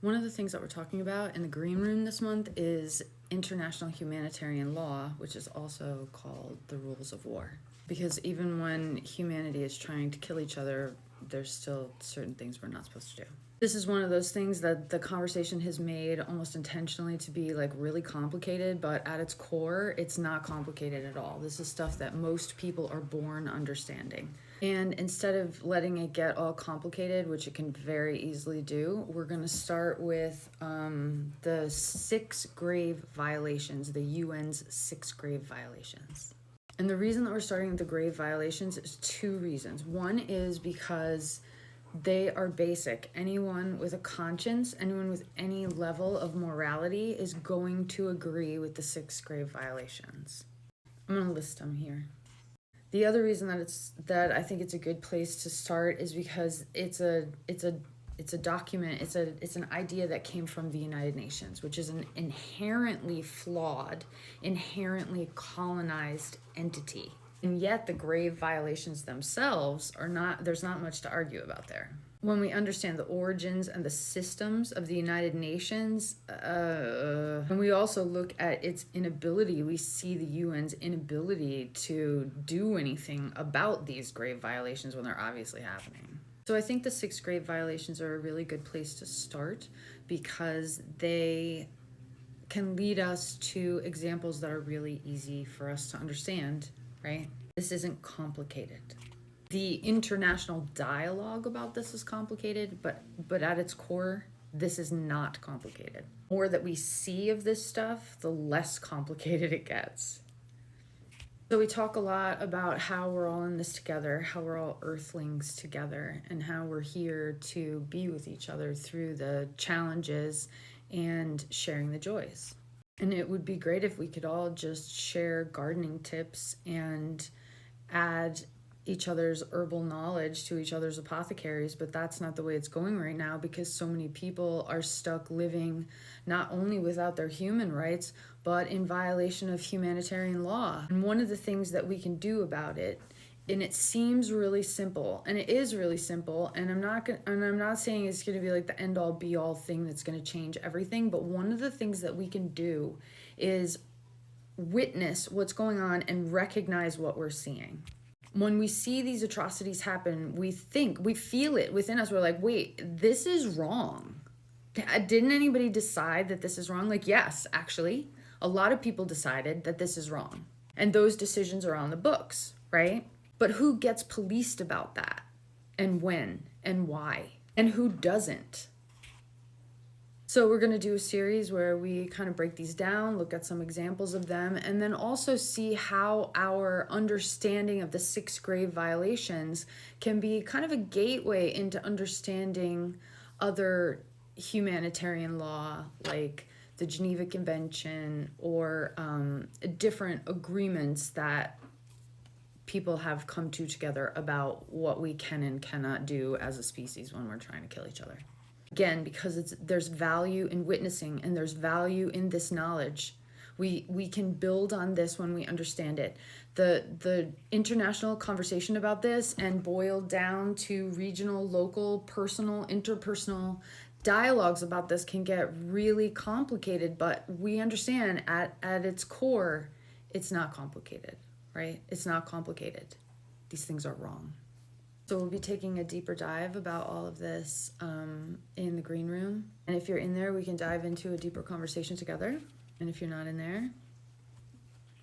One of the things that we're talking about in the green room this month is international humanitarian law, which is also called the rules of war. Because even when humanity is trying to kill each other, there's still certain things we're not supposed to do. This is one of those things that the conversation has made almost intentionally to be like really complicated, but at its core, it's not complicated at all. This is stuff that most people are born understanding. And instead of letting it get all complicated, which it can very easily do, we're going to start with the 6 grave violations, the UN's 6 grave violations. And the reason that we're starting with the grave violations is 2 reasons. One is because they are basic. Anyone with a conscience, anyone with any level of morality is going to agree with the 6 grave violations. I'm going to list them here. The other reason that I think it's a good place to start is because it's a document, it's an idea that came from the United Nations, which is an inherently flawed, inherently colonized entity. And yet the grave violations themselves there's not much to argue about there. When we understand the origins and the systems of the United Nations, and we also look at its inability, we see the UN's inability to do anything about these grave violations when they're obviously happening. So I think the 6 grave violations are a really good place to start because they can lead us to examples that are really easy for us to understand, right? This isn't complicated. The international dialogue about this is complicated, but at its core, this is not complicated. The more that we see of this stuff, the less complicated it gets. So we talk a lot about how we're all in this together, how we're all earthlings together, and how we're here to be with each other through the challenges and sharing the joys. And it would be great if we could all just share gardening tips and add each other's herbal knowledge to each other's apothecaries, but that's not the way it's going right now because so many people are stuck living not only without their human rights, but in violation of humanitarian law. And one of the things that we can do about it, and it seems really simple, and it is really simple, and I'm not saying it's going to be like the end all be all thing that's going to change everything, but one of the things that we can do is witness what's going on and recognize what we're seeing. When we see these atrocities happen, we feel it within us. We're like, wait, this is wrong. Didn't anybody decide that this is wrong? Like, yes, actually, a lot of people decided that this is wrong. And those decisions are on the books, right? But who gets policed about that? And when? And why? And who doesn't? So we're going to do a series where we kind of break these down, look at some examples of them, and then also see how our understanding of the 6 grave violations can be kind of a gateway into understanding other humanitarian law, like the Geneva Convention or different agreements that people have come to together about what we can and cannot do as a species when we're trying to kill each other. Again, because there's value in witnessing and there's value in this knowledge. We can build on this when we understand it. The international conversation about this and boiled down to regional, local, personal, interpersonal dialogues about this can get really complicated, but we understand at its core, it's not complicated, right? It's not complicated. These things are wrong. So we'll be taking a deeper dive about all of this in the green room. And if you're in there, we can dive into a deeper conversation together. And if you're not in there,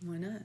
why not?